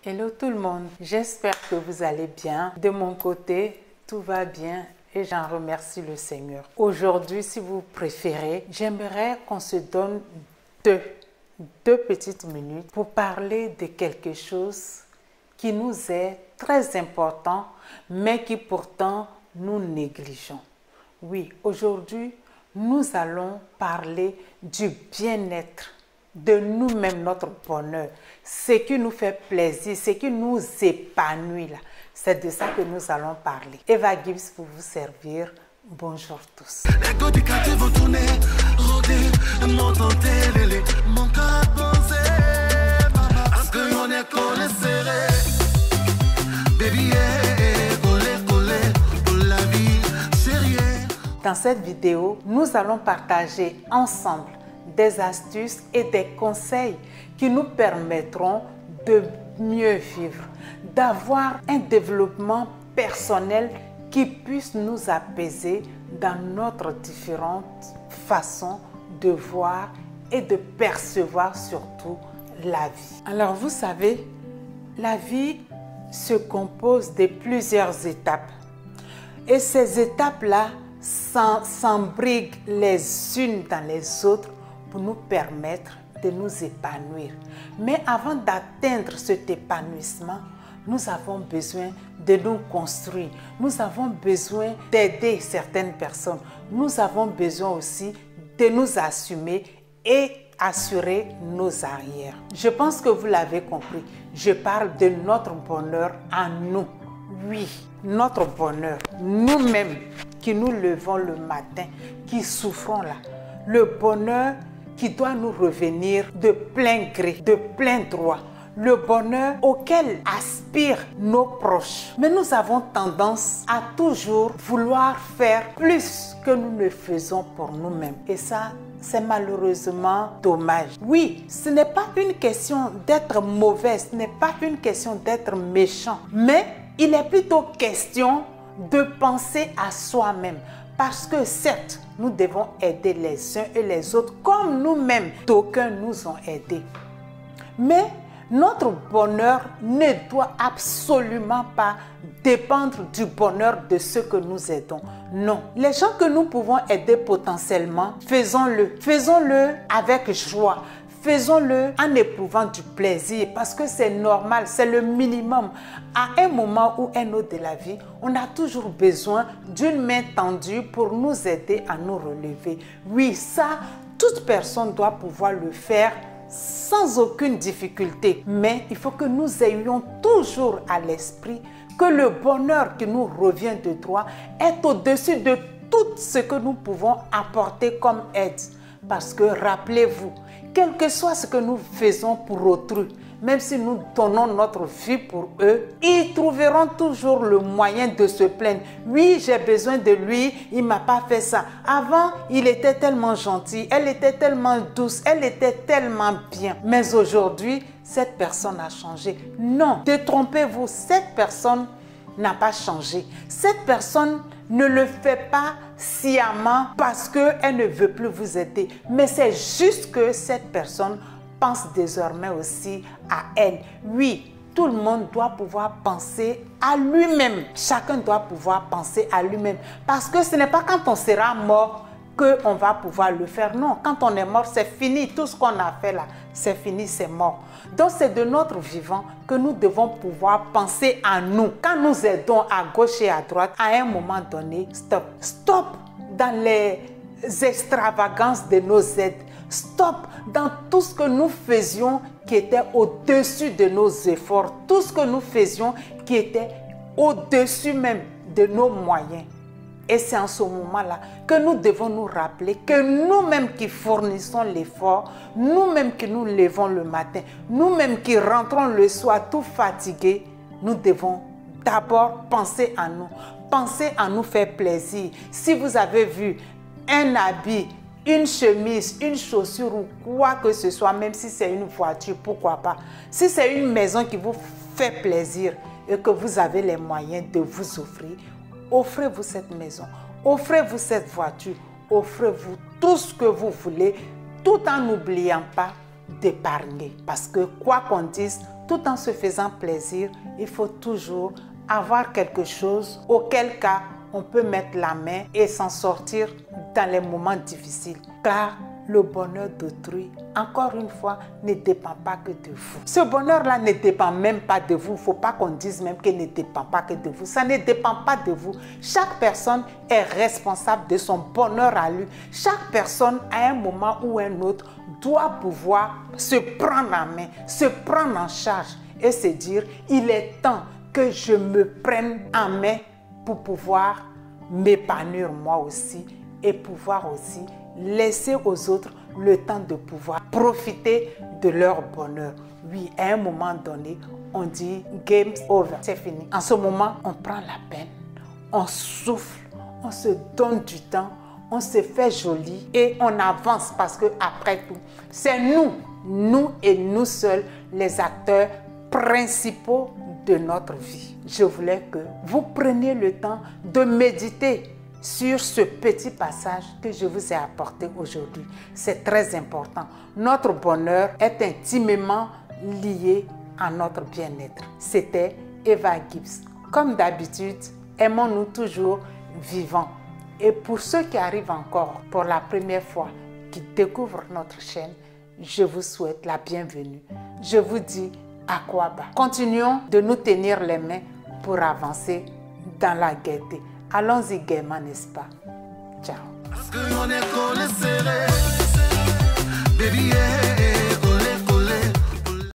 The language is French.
Hello tout le monde, j'espère que vous allez bien. De mon côté, tout va bien et j'en remercie le Seigneur. Aujourd'hui, si vous préférez, j'aimerais qu'on se donne deux petites minutes pour parler de quelque chose qui nous est très important, mais qui pourtant nous négligeons. Oui, aujourd'hui, nous allons parler du bien-être de nous-mêmes, notre bonheur, ce qui nous fait plaisir, ce qui nous épanouit là. C'est de ça que nous allons parler. Eva Gibbs pour vous servir. Bonjour tous. Dans cette vidéo, nous allons partager ensemble des astuces et des conseils qui nous permettront de mieux vivre, d'avoir un développement personnel qui puisse nous apaiser dans notre différentes façons de voir et de percevoir surtout la vie. Alors vous savez, la vie se compose de plusieurs étapes et ces étapes-là s'embriquent les unes dans les autres pour nous permettre de nous épanouir. Mais avant d'atteindre cet épanouissement, nous avons besoin de nous construire. Nous avons besoin d'aider certaines personnes. Nous avons besoin aussi de nous assumer et assurer nos arrières. Je pense que vous l'avez compris. Je parle de notre bonheur à nous. Oui, notre bonheur. Nous-mêmes qui nous levons le matin, qui souffrons là. Le bonheur qui doit nous revenir de plein gré, de plein droit. Le bonheur auquel aspirent nos proches. Mais nous avons tendance à toujours vouloir faire plus que nous ne faisons pour nous-mêmes. Et ça, c'est malheureusement dommage. Oui, ce n'est pas une question d'être mauvais, ce n'est pas une question d'être méchant. Mais il est plutôt question de penser à soi-même. Parce que certes, nous devons aider les uns et les autres comme nous-mêmes, d'aucuns nous ont aidés. Mais notre bonheur ne doit absolument pas dépendre du bonheur de ceux que nous aidons. Non. Les gens que nous pouvons aider potentiellement, faisons-le. Faisons-le avec joie. Faisons-le en éprouvant du plaisir parce que c'est normal, c'est le minimum. À un moment ou un autre de la vie, on a toujours besoin d'une main tendue pour nous aider à nous relever. Oui, ça, toute personne doit pouvoir le faire sans aucune difficulté. Mais il faut que nous ayons toujours à l'esprit que le bonheur qui nous revient de droit est au-dessus de tout ce que nous pouvons apporter comme aide. Parce que rappelez-vous, quel que soit ce que nous faisons pour autrui, même si nous donnons notre vie pour eux, ils trouveront toujours le moyen de se plaindre. Oui, j'ai besoin de lui, il ne m'a pas fait ça. Avant, il était tellement gentil, elle était tellement douce, elle était tellement bien. Mais aujourd'hui, cette personne a changé. Non, détrompez-vous, cette personne n'a pas changé. Cette personne ne le fait pas sciemment parce qu'elle ne veut plus vous aider. Mais c'est juste que cette personne pense désormais aussi à elle. Oui, tout le monde doit pouvoir penser à lui-même. Chacun doit pouvoir penser à lui-même. Parce que ce n'est pas quand on sera mort qu'on va pouvoir le faire. Non, quand on est mort, c'est fini. Tout ce qu'on a fait là, c'est fini, c'est mort. Donc c'est de notre vivant que nous devons pouvoir penser à nous. Quand nous aidons à gauche et à droite, à un moment donné, stop. Stop dans les extravagances de nos aides. Stop dans tout ce que nous faisions qui était au-dessus de nos efforts. Tout ce que nous faisions qui était au-dessus même de nos moyens. Et c'est en ce moment-là que nous devons nous rappeler que nous-mêmes qui fournissons l'effort, nous-mêmes qui nous levons le matin, nous-mêmes qui rentrons le soir tout fatigués, nous devons d'abord penser à nous. Penser à nous faire plaisir. Si vous avez vu un habit, une chemise, une chaussure ou quoi que ce soit, même si c'est une voiture, pourquoi pas. Si c'est une maison qui vous fait plaisir et que vous avez les moyens de vous offrir, offrez-vous cette maison, offrez-vous cette voiture, offrez-vous tout ce que vous voulez, tout en n'oubliant pas d'épargner. Parce que quoi qu'on dise, tout en se faisant plaisir, il faut toujours avoir quelque chose auquel cas on peut mettre la main et s'en sortir dans les moments difficiles. Car le bonheur d'autrui, encore une fois, ne dépend pas que de vous. Ce bonheur-là ne dépend même pas de vous. Il ne faut pas qu'on dise même qu'il ne dépend pas que de vous. Ça ne dépend pas de vous. Chaque personne est responsable de son bonheur à lui. Chaque personne, à un moment ou un autre, doit pouvoir se prendre en main, se prendre en charge et se dire, il est temps que je me prenne en main pour pouvoir m'épanouir moi aussi et pouvoir aussi laisser aux autres le temps de pouvoir profiter de leur bonheur. Oui, à un moment donné, on dit game over, c'est fini. En ce moment, on prend la peine, on souffle, on se donne du temps, on se fait joli et on avance parce que après tout, c'est nous et nous seuls, les acteurs principaux de notre vie. Je voulais que vous preniez le temps de méditer sur ce petit passage que je vous ai apporté aujourd'hui. C'est très important. Notre bonheur est intimement lié à notre bien-être. C'était Eva Gibbs. Comme d'habitude, aimons-nous toujours vivants. Et pour ceux qui arrivent encore pour la première fois, qui découvrent notre chaîne, je vous souhaite la bienvenue. Je vous dis Akwaba. Continuons de nous tenir les mains pour avancer dans la gaieté. Allons-y gaiement, n'est-ce pas? Ciao. Parce qu'on est collé serré, baby, yeah.